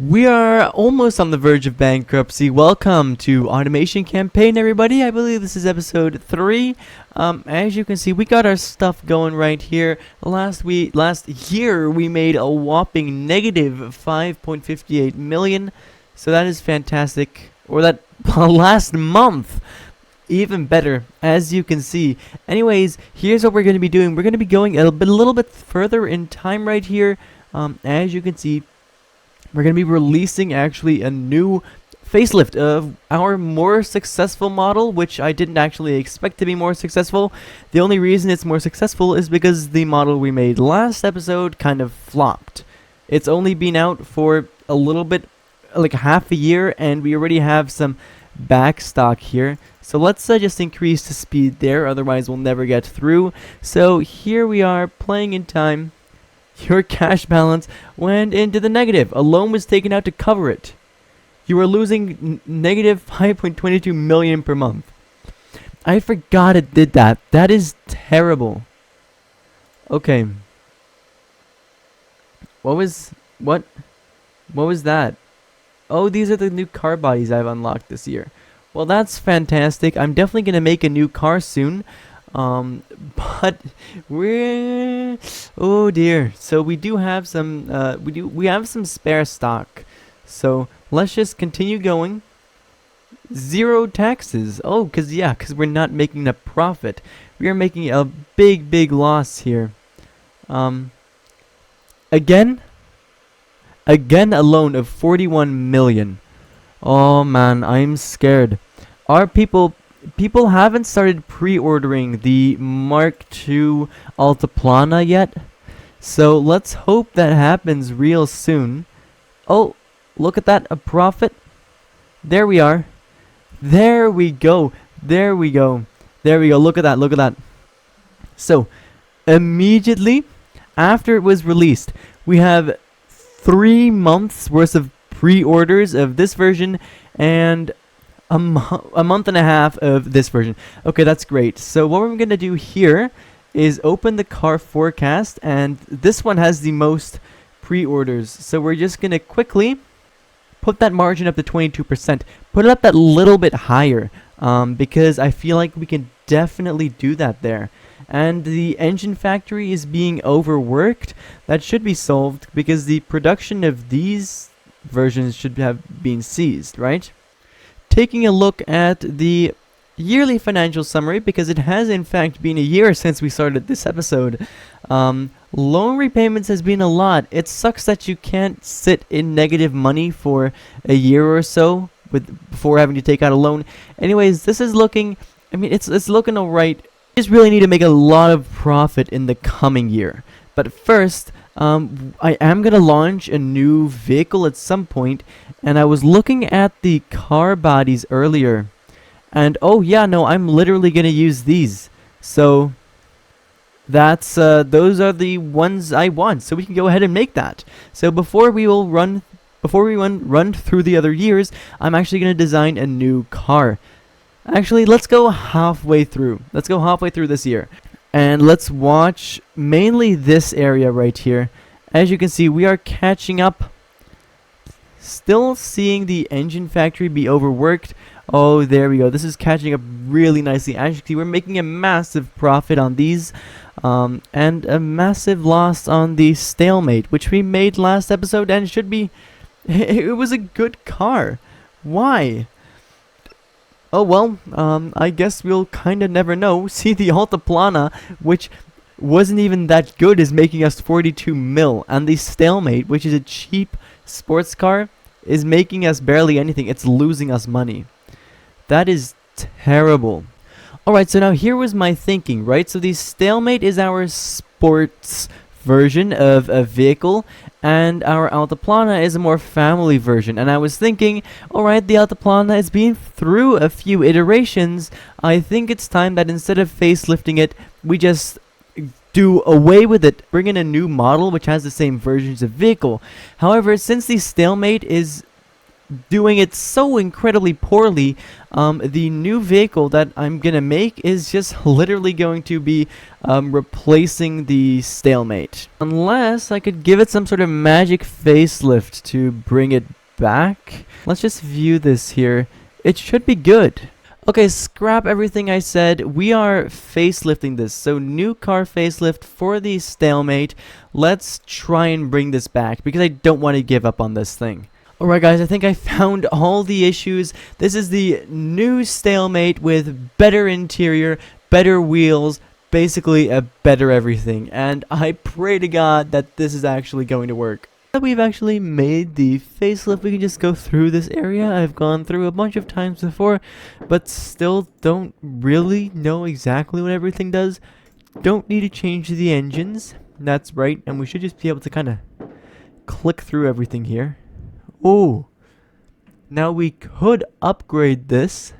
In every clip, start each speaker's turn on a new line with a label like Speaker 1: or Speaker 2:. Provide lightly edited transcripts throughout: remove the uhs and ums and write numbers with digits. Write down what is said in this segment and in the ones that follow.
Speaker 1: We are almost on the verge of bankruptcy. Welcome to Automation Campaign, everybody. I believe this is episode 3. As you can see, we got our stuff going right here. Last year, we made a whopping negative 5.58 million. So that is fantastic. Or that last month, even better, as you can see. Anyways, here's what we're going to be doing. We're going to be going a little bit further in time right here. As you can see, we're going to be releasing actually a new facelift of our more successful model, which I didn't actually expect to be more successful. The only reason it's more successful is because the model we made last episode kind of flopped. It's only been out for a little bit, like half a year, and we already have some back stock here. So let's just increase the speed there, otherwise we'll never get through. So here we are playing in time. Your cash balance went into the negative. A loan was taken out to cover it. You are losing negative 5.22 million per month. I forgot it did that. That is terrible. Okay. What was that? Oh, these are the new car bodies I've unlocked this year. Well, that's fantastic. I'm definitely going to make a new car soon. But we're, oh dear. So we do have some we have some spare stock. So let's just continue going. 0 taxes. Oh, cuz we're not making a profit. We are making a big loss here. Again a loan of 41 million. Oh man, I'm scared. Our people haven't started pre-ordering the Mark II Altiplana yet, so let's hope that happens real soon. Oh, look at that, a profit. There we are. There we go. Look at that. So, immediately after it was released, we have 3 months worth of pre-orders of this version and a month and a half of this version. Okay, that's great. So what we're going to do here is open the car forecast, and this one has the most pre-orders. So we're just going to quickly put that margin up to 22%. Put it up that little bit higher, because I feel like we can definitely do that there. And the engine factory is being overworked. That should be solved because the production of these versions should have been seized, right? Taking a look at the yearly financial summary, because it has in fact been a year since we started this episode. Loan repayments has been a lot. It sucks that you can't sit in negative money for a year or so before having to take out a loan. Anyways, this is looking, it's looking alright. We just really need to make a lot of profit in the coming year. But first, I am going to launch a new vehicle at some point, and I was looking at the car bodies earlier, and oh yeah, no, I'm literally going to use these. So that's those are the ones I want, so we can go ahead and make that. So before we run through the other years, I'm actually going to design a new car. Actually, let's go halfway through. Let's go halfway through this year. And let's watch mainly this area right here. As you can see, we are catching up. Still seeing the engine factory be overworked. Oh, there we go. This is catching up really nicely. As you can see, we're making a massive profit on these. And a massive loss on the stalemate, which we made last episode, and should be... It was a good car. Why? Oh well, I guess we'll kinda never know. See, the Altiplana, which wasn't even that good, is making us 42 mil. And the Stalemate, which is a cheap sports car, is making us barely anything. It's losing us money. That is terrible. Alright, so now here was my thinking, right? So the Stalemate is our sports version of a vehicle, and our Altiplana is a more family version. And I was thinking, alright, the Altiplana has been through a few iterations. I think it's time that instead of facelifting it, we just do away with it, bring in a new model which has the same versions of vehicle. However, since the Stalemate is doing it so incredibly poorly, the new vehicle that I'm gonna make is just literally going to be replacing the stalemate. Unless I could give it some sort of magic facelift to bring it back. Let's just view this here. It should be good. Okay, scrap everything I said. We are facelifting this. So new car facelift for the stalemate. Let's try and bring this back because I don't want to give up on this thing. Alright guys, I think I found all the issues. This is the new stalemate with better interior, better wheels, basically a better everything. And I pray to God that this is actually going to work. We've actually made the facelift. We can just go through this area. I've gone through a bunch of times before, but still don't really know exactly what everything does. Don't need to change the engines. That's right, and we should just be able to kind of click through everything here. Oh, now we could upgrade this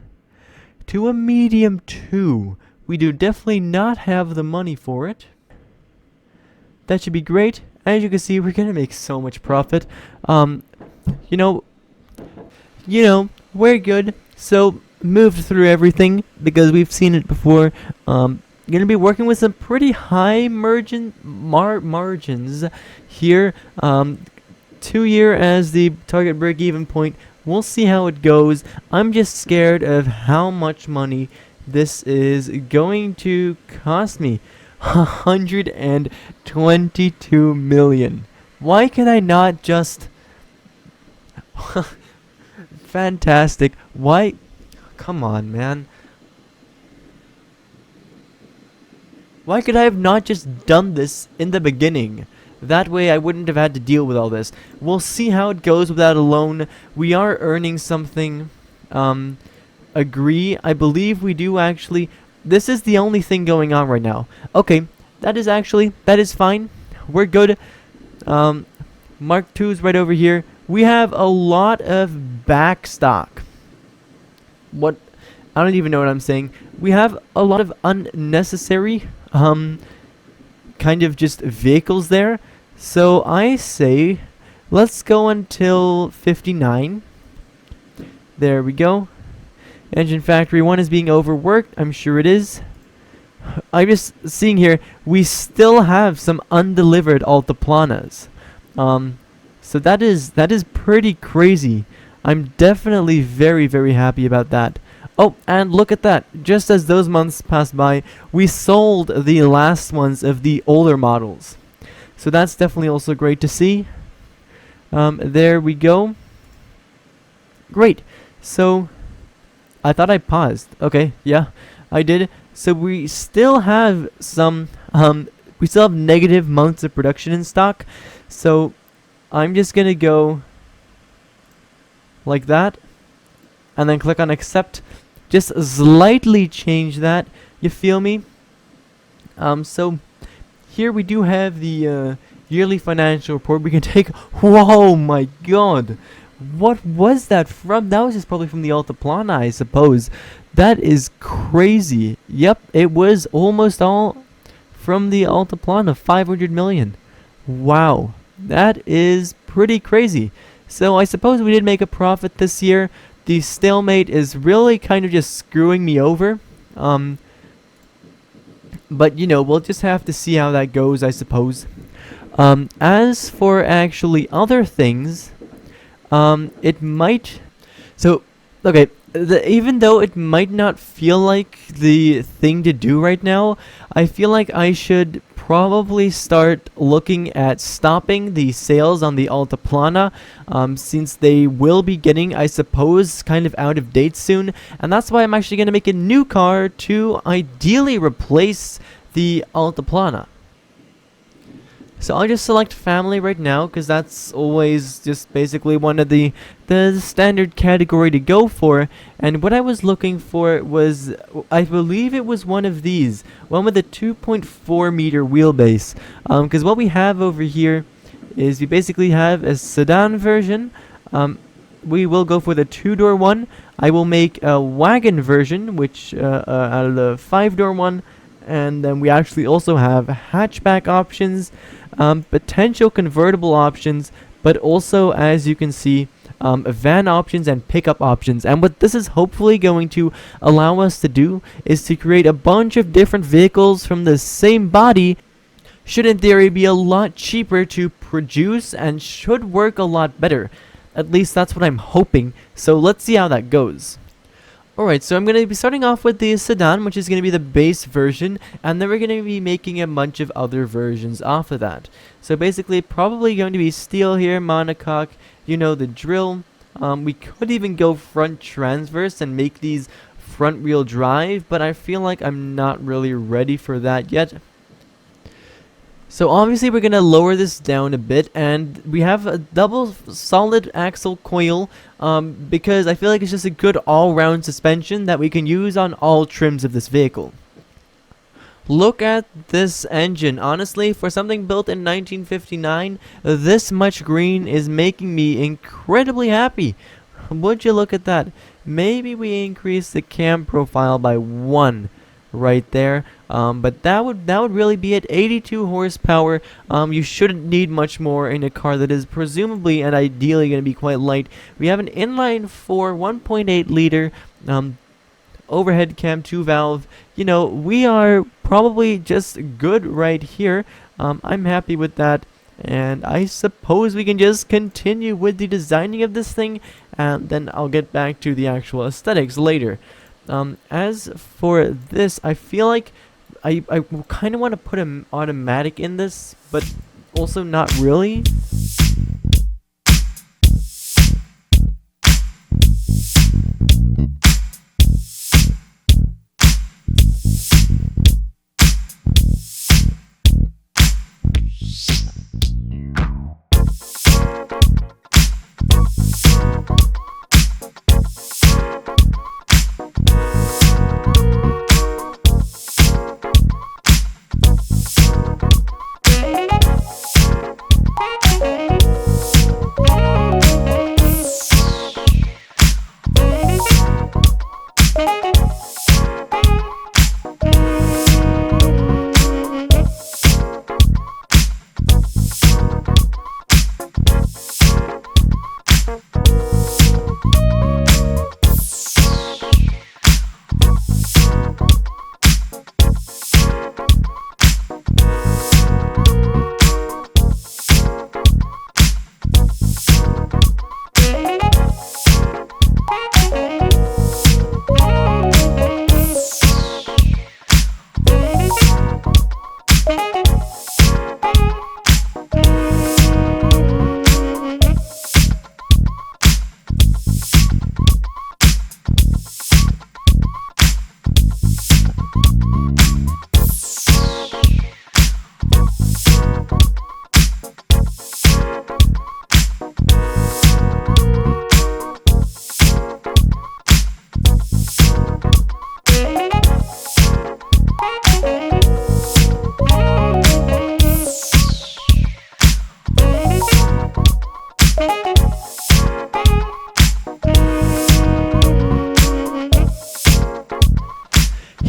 Speaker 1: to a medium 2. We do definitely not have the money for it. That should be great. As you can see, we're gonna make so much profit. You know, we're good. So moved through everything because we've seen it before. Gonna be working with some pretty high margins here. 2 year as the target break-even point. We'll see how it goes. I'm just scared of how much money this is going to cost me. 122 million. Why can I not just fantastic. Why? Come on, man. Why could I have not just done this in the beginning? That way I wouldn't have had to deal with all this. We'll see how it goes without a loan. We are earning something. Agree. I believe we do actually. This is the only thing going on right now. Okay, that is fine. We're good. Mark II's right over here. We have a lot of back stock. What? I don't even know what I'm saying. We have a lot of unnecessary, kind of just vehicles there. So I say, let's go until 59. There we go. Engine Factory 1 is being overworked. I'm sure it is. I'm just seeing here, we still have some undelivered Altiplanas. So that is pretty crazy. I'm definitely very, very happy about that. Oh, and look at that. Just as those months passed by, we sold the last ones of the older models. So that's definitely also great to see. There we go. Great. So I thought I paused. Okay, yeah, I did. So we still have some, we still have negative months of production in stock. So I'm just gonna go like that, and then click on accept. Just slightly change that. You feel me? So here we do have the yearly financial report. We can take. Whoa, my God! What was that from? That was just probably from the Altiplana, I suppose. That is crazy. Yep, it was almost all from the Altiplana. 500 million. Wow, that is pretty crazy. So I suppose we did make a profit this year. The stalemate is really kind of just screwing me over. But, you know, we'll just have to see how that goes, I suppose. As for actually other things, it might... So, okay, even though it might not feel like the thing to do right now, I feel like I should probably start looking at stopping the sales on the Altiplana, since they will be getting, I suppose, kind of out of date soon. And that's why I'm actually going to make a new car to ideally replace the Altiplana. So I'll just select family right now, because that's always just basically one of the standard category to go for. And what I was looking for was, I believe it was one of these, one with a 2.4 meter wheelbase. Because what we have over here is we basically have a sedan version. We will go for the 2-door one. I will make a wagon version, which out of the 5-door one. And then we actually also have hatchback options, potential convertible options, but also, as you can see, van options and pickup options. And what this is hopefully going to allow us to do is to create a bunch of different vehicles from the same body. Should in theory be a lot cheaper to produce and should work a lot better. At least that's what I'm hoping. So let's see how that goes. Alright, so I'm going to be starting off with the sedan, which is going to be the base version, and then we're going to be making a bunch of other versions off of that. So basically, probably going to be steel here, monocoque, you know the drill. We could even go front transverse and make these front wheel drive, but I feel like I'm not really ready for that yet. So obviously we're going to lower this down a bit, and we have a double solid axle coil because I feel like it's just a good all-round suspension that we can use on all trims of this vehicle. Look at this engine. Honestly, for something built in 1959, this much green is making me incredibly happy. Would you look at that? Maybe we increase the cam profile by 1 right there, but that would really be at 82 horsepower. You shouldn't need much more in a car that is presumably and ideally going to be quite light. We have an inline 4 1.8 liter overhead cam 2 valve. You know, we are probably just good right here. I'm happy with that, and I suppose we can just continue with the designing of this thing, and then I'll get back to the actual aesthetics later. As for this, I feel like I kind of want to put an automatic in this, but also not really.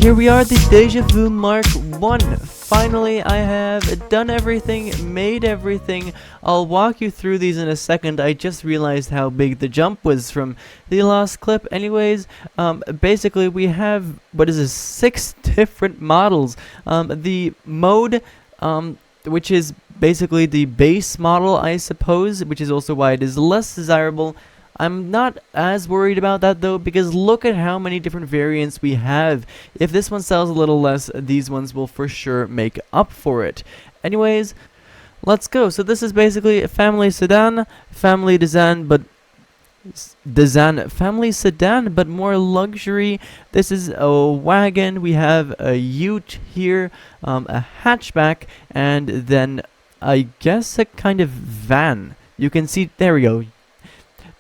Speaker 1: Here we are, the Deja Vu Mark 1. Finally, I have done everything, made everything. I'll walk you through these in a second. I just realized how big the jump was from the last clip. Anyways, basically we have, 6 different models. The mode, which is basically the base model, I suppose, which is also why it is less desirable. I'm not as worried about that though, because look at how many different variants we have. If this one sells a little less, these ones will for sure make up for it. Anyways, let's go. So this is basically a family sedan, family sedan, but more luxury. This is a wagon. We have a ute here, a hatchback, and then I guess a kind of van. You can see, there we go.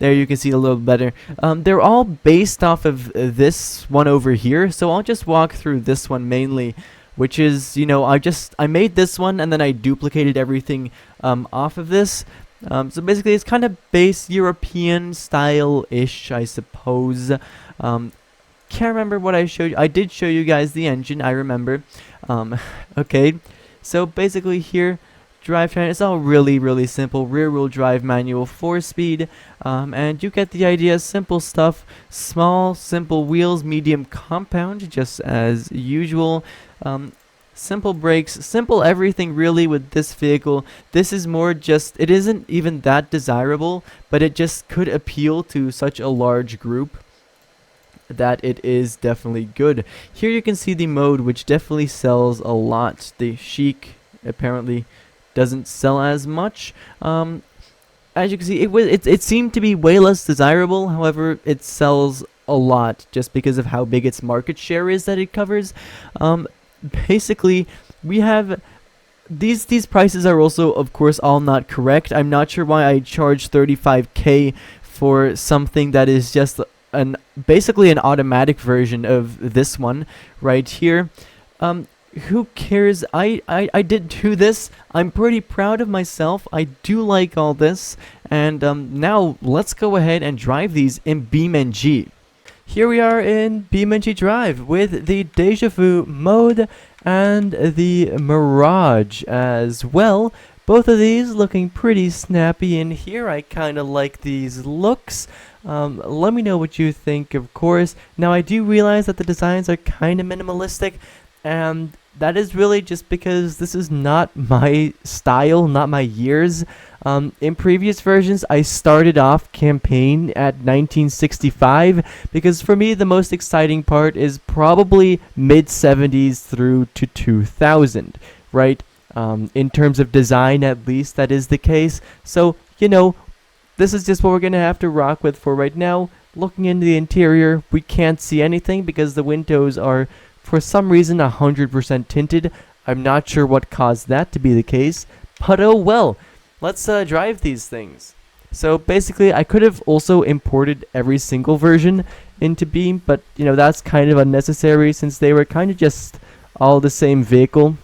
Speaker 1: There you can see a little better. They're all based off of this one over here, so I'll just walk through this one mainly, which is, you know, I made this one and then I duplicated everything off of this. So basically it's kind of base European style-ish, I suppose. Can't remember what I showed you. I did show you guys the engine, I remember. Okay, so basically here, drivetrain. It's all really simple. Rear-wheel drive, manual, 4-speed, and you get the idea. Simple stuff. Small, simple wheels, medium compound, just as usual. Simple brakes, simple everything really with this vehicle. This is more just, it isn't even that desirable, but it just could appeal to such a large group that it is definitely good. Here you can see the mode, which definitely sells a lot. The Chic apparently doesn't sell as much. As you can see, it seemed to be way less desirable. However, it sells a lot just because of how big its market share is that it covers. Basically, we have these prices are also, of course, all not correct. I'm not sure why I charge 35k for something that is just basically an automatic version of this one right here. Who cares? I did do this. I'm pretty proud of myself. I do like all this. And now let's go ahead and drive these in BeamNG. Here we are in BeamNG Drive with the Deja Vu mode and the Mirage as well. Both of these looking pretty snappy in here. I kind of like these looks. Let me know what you think, of course. Now, I do realize that the designs are kind of minimalistic, and that is really just because this is not my style, not my years. In previous versions, I started off campaign at 1965 because for me the most exciting part is probably mid-70s through to 2000, right? In terms of design, at least that is the case. So, you know, this is just what we're gonna have to rock with for right now. Looking into the interior, we can't see anything because the windows are for some reason 100% tinted. I'm not sure what caused that to be the case, but oh well. Let's drive these things. So basically, I could have also imported every single version into Beam, but you know, that's kind of unnecessary since they were kind of just all the same vehicle.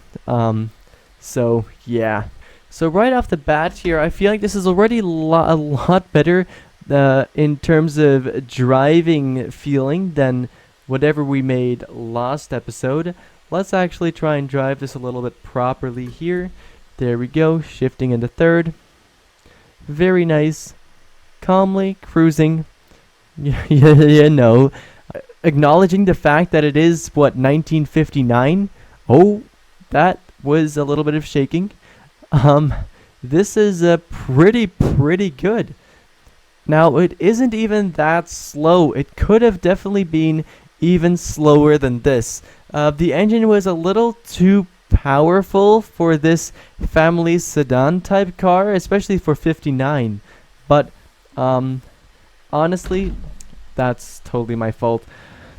Speaker 1: So yeah. So right off the bat here, I feel like this is already a lot better in terms of driving feeling than whatever we made last episode. Let's actually try and drive this a little bit properly here. There we go, shifting into third. Very nice. Calmly cruising. You know, acknowledging the fact that it is, what, 1959? Oh, that was a little bit of shaking. This is pretty good. Now, it isn't even that slow. It could have definitely been even slower than this. The engine was a little too powerful for this family sedan type car, especially for 59. But honestly, that's totally my fault.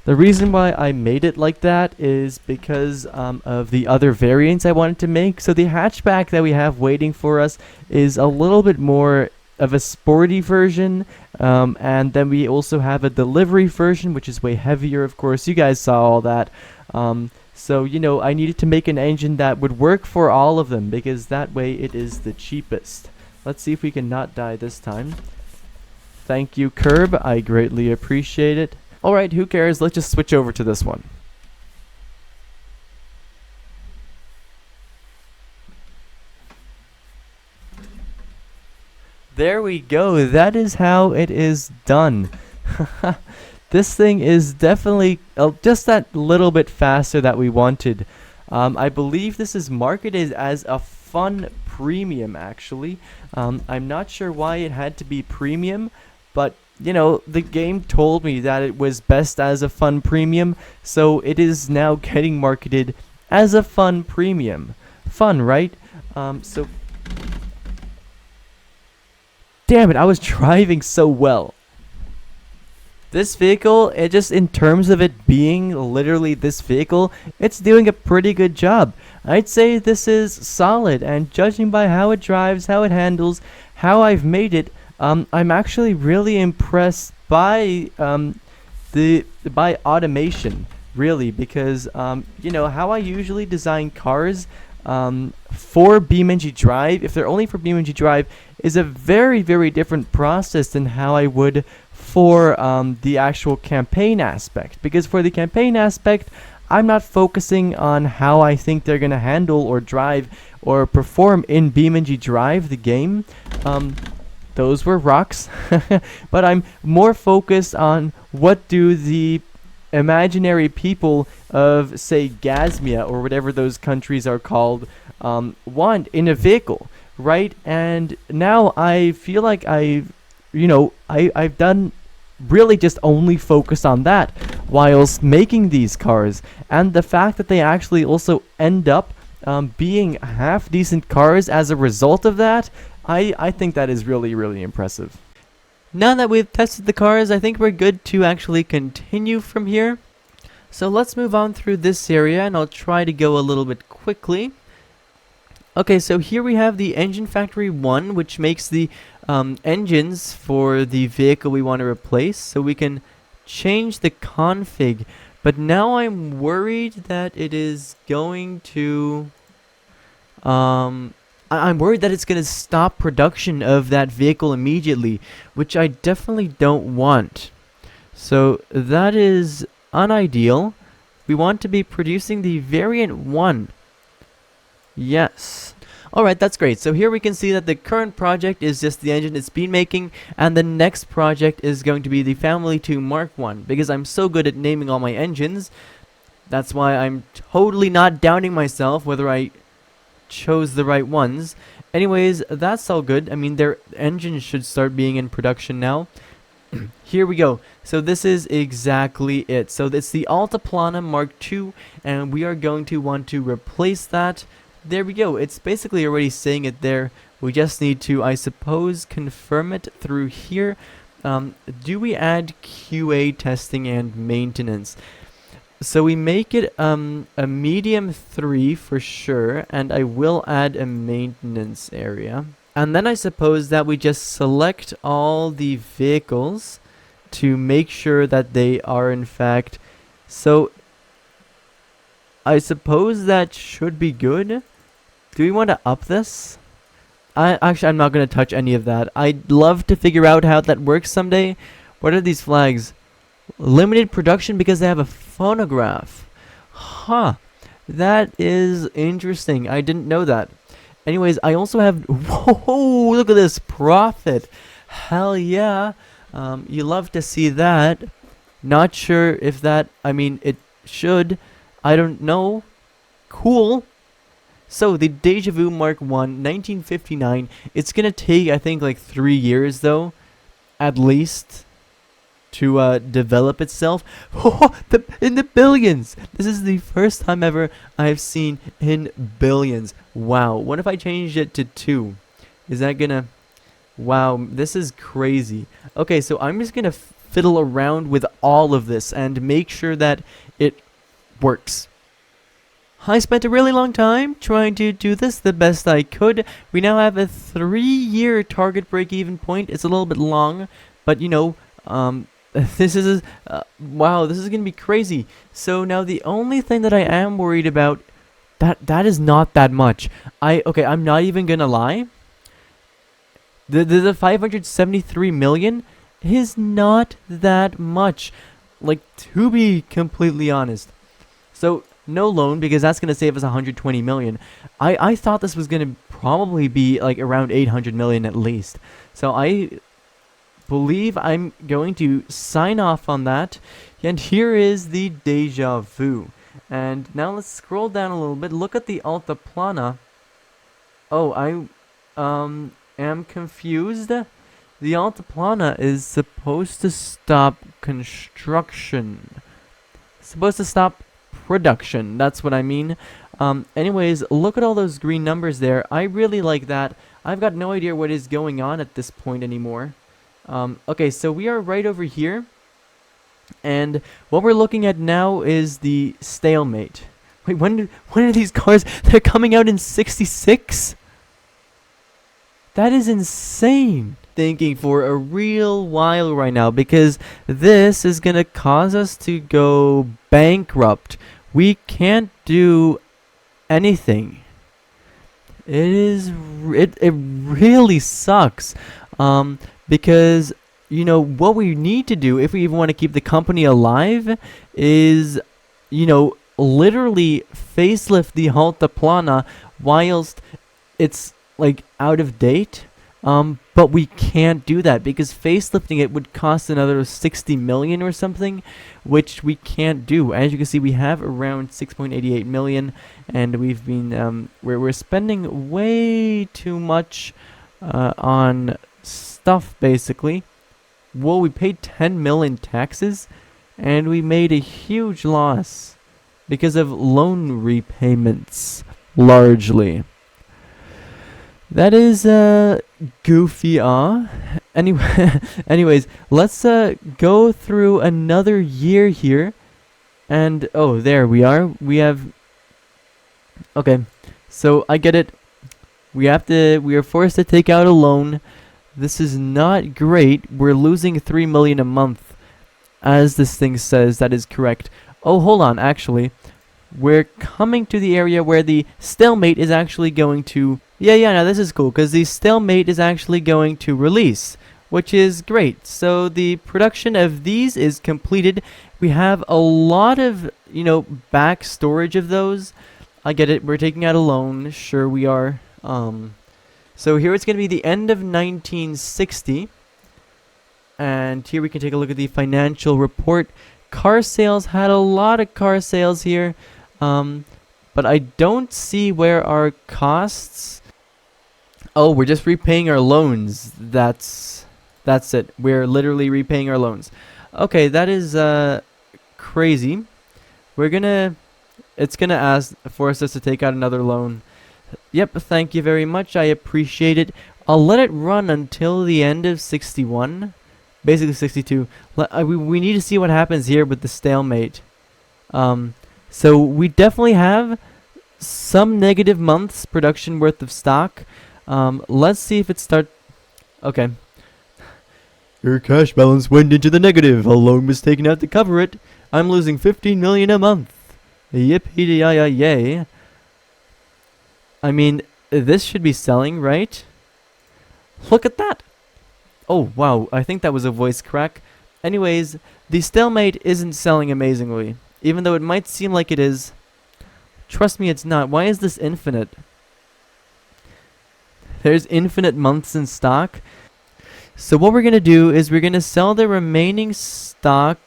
Speaker 1: The reason why I made it like that is because of the other variants I wanted to make. So the hatchback that we have waiting for us is a little bit more of a sporty version, and then we also have a delivery version, which is way heavier, of course. You guys saw all that. So, you know, I needed to make an engine that would work for all of them because that way it is the cheapest. Let's see if we can not die this time. Thank you, Curb. I greatly appreciate it. Alright, who cares? Let's just switch over to this one. There we go. That is how it is done. This thing is definitely just that little bit faster that we wanted. I believe this is marketed as a fun premium, actually. I'm not sure why it had to be premium, but, you know, the game told me that it was best as a fun premium, so it is now getting marketed as a fun premium. Fun, right? So... Damn it, I was driving so well. This vehicle, it just in terms of it being literally this vehicle, it's doing a pretty good job. I'd say this is solid, and judging by how it drives, how it handles, how I've made it, I'm actually really impressed by by automation, really, because you know how I usually design cars for BeamNG Drive. If they're only for BeamNG Drive, is a very different process than how I would for the actual campaign aspect, because for the campaign aspect I'm not focusing on how I think they're gonna handle or drive or perform in BeamNG Drive, the game. Those were rocks. But I'm more focused on what do the imaginary people of, say, Gazmia or whatever those countries are called, want in a vehicle, right? And now I feel like I've done really just only focus on that whilst making these cars, and the fact that they actually also end up being half decent cars as a result of that, I think that is really, really impressive. Now that we've tested the cars, I think we're good to actually continue from here. So let's move on through this area, and I'll try to go a little bit quickly. Okay, so here we have the Engine Factory 1, which makes the engines for the vehicle we want to replace. So we can change the config, but now I'm worried that it is going to... I'm worried that it's going to stop production of that vehicle immediately, which I definitely don't want. So that is unideal. We want to be producing the variant 1. Yes. Alright, that's great. So here we can see that the current project is just the engine it's been making, and the next project is going to be the Family 2 Mark 1. Because I'm so good at naming all my engines, that's why I'm totally not doubting myself whether I chose the right ones. Anyways, that's all good. I mean, their engines should start being in production now. Here we go. So this is exactly it. So it's the Altiplana Mark II, and we are going to want to replace that. There we go. It's basically already saying it there. We just need to, I suppose, confirm it through here. Do we add QA testing and maintenance? So we make it a medium 3 for sure, and I will add a maintenance area. And then I suppose that we just select all the vehicles to make sure that they are in fact... So I suppose that should be good. Do we want to up this? I'm not going to touch any of that. I'd love to figure out how that works someday. What are these flags? Limited production because they have a phonograph. Huh. That is interesting. I didn't know that. Anyways, I also have... Whoa, look at this profit. Hell yeah. You love to see that. Not sure if that... I mean, it should. I don't know. Cool. So, the Deja Vu Mark 1, 1959. It's gonna take, I think, like 3 years, though. At least. To develop itself. Oh, in the billions! This is the first time ever I've seen in billions. Wow. What if I changed it to 2? Is that gonna... Wow, this is crazy. Okay, so I'm just gonna fiddle around with all of this and make sure that it works. I spent a really long time trying to do this the best I could. We now have a 3-year target break-even point. It's a little bit long, but you know, this is wow, this is gonna be crazy. So now the only thing that I am worried about, that is not that much. I'm not even gonna lie. The 573 million is not that much, like, to be completely honest. So no loan, because that's gonna save us 120 million. I thought this was gonna probably be like around 800 million at least. So I believe I'm going to sign off on that. And here is the Deja Vu. And now let's scroll down a little bit. Look at the Altiplana. Oh, I am confused. The Altiplana is supposed to stop construction. Supposed to stop production. That's what I mean. Anyways, look at all those green numbers there. I really like that. I've got no idea what is going on at this point anymore. Okay, so we are right over here. And what we're looking at now is the stalemate. Wait, when are these cars? They're coming out in 66? That is insane. Thinking for a real while right now, because this is gonna cause us to go bankrupt. We can't do anything. It really sucks. Because, you know, what we need to do if we even want to keep the company alive is, you know, literally facelift the Altiplana whilst it's like out of date. But we can't do that because facelifting it would cost another 60 million or something, which we can't do. As you can see, we have around 6.88 million, and we've been we're spending way too much on stuff basically. Well, we paid 10 million taxes, and we made a huge loss because of loan repayments, largely. That is goofy. Anyway, anyways, let's go through another year here, and oh, there we are. We have. Okay, so I get it. We are forced to take out a loan. This is not great. We're losing 3 million a month, as this thing says. That is correct. Oh, hold on. Actually, we're coming to the area where the stalemate is actually going to. Yeah, now this is cool, because the stalemate is actually going to release, which is great. So the production of these is completed. We have a lot of, back storage of those. I get it. We're taking out a loan. Sure we are. So here it's going to be the end of 1960. And here we can take a look at the financial report. Car sales, had a lot of car sales here. But I don't see where our costs. Oh, we're just repaying our loans. That's it. We're literally repaying our loans. Okay, that is crazy. It's gonna force us to take out another loan. Yep, thank you very much. I appreciate it. I'll let it run until the end of 61. Basically 62. We need to see what happens here with the stalemate. So we definitely have some negative months production worth of stock. Let's see if it starts. Okay. Your cash balance went into the negative. A loan was taken out to cover it. I'm losing 15 million a month. Yippee-yay. I mean, this should be selling, right? Look at that. Oh, wow. I think that was a voice crack. Anyways, the stalemate isn't selling amazingly. Even though it might seem like it is. Trust me, it's not. Why is this infinite? There's infinite months in stock. So what we're going to do is we're going to sell the remaining stock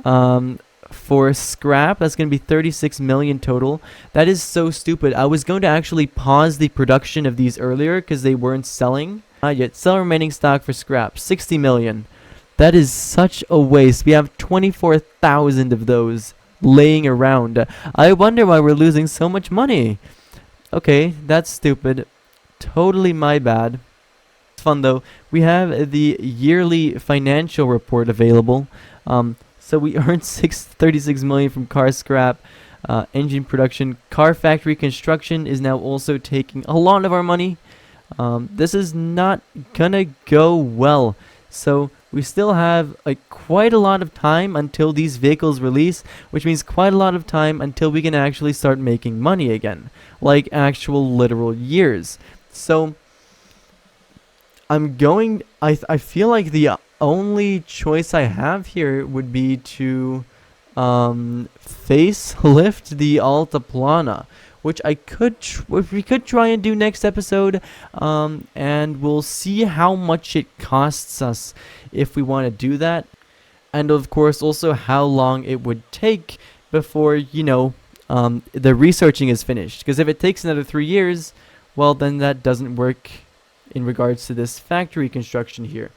Speaker 1: for scrap. That's going to be 36 million total. That is so stupid. I was going to actually pause the production of these earlier because they weren't selling. Not yet. Sell remaining stock for scrap. 60 million. That is such a waste. We have 24,000 of those laying around. I wonder why we're losing so much money. Okay, that's stupid. Totally my bad. It's fun though. We have the yearly financial report available. So we earned 36 million from car scrap, engine production. Car factory construction is now also taking a lot of our money. This is not gonna go well. So we still have quite a lot of time until these vehicles release, which means quite a lot of time until we can actually start making money again, like actual literal years. So I feel like the only choice I have here would be to facelift the Altiplana, which we could try and do next episode, and we'll see how much it costs us if we want to do that, and of course also how long it would take before the researching is finished, because if it takes another 3 years, well, then that doesn't work in regards to this factory construction here.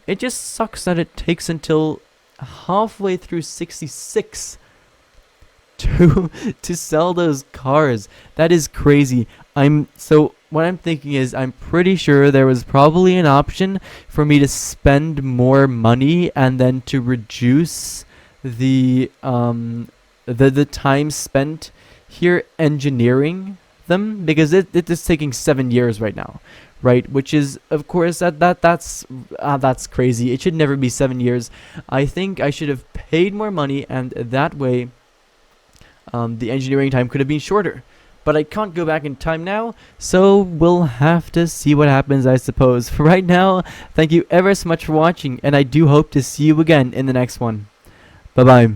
Speaker 1: It just sucks that it takes until halfway through 66 to sell those cars. That is crazy. So what I'm thinking is I'm pretty sure there was probably an option for me to spend more money and then to reduce the time spent here engineering them, because it is taking 7 years right now, right? Which is, of course, that's crazy. It should never be 7 years. I think I should have paid more money, and that way the engineering time could have been shorter. But I can't go back in time now, so we'll have to see what happens, I suppose. For right now, thank you ever so much for watching, and I do hope to see you again in the next one. Bye-bye.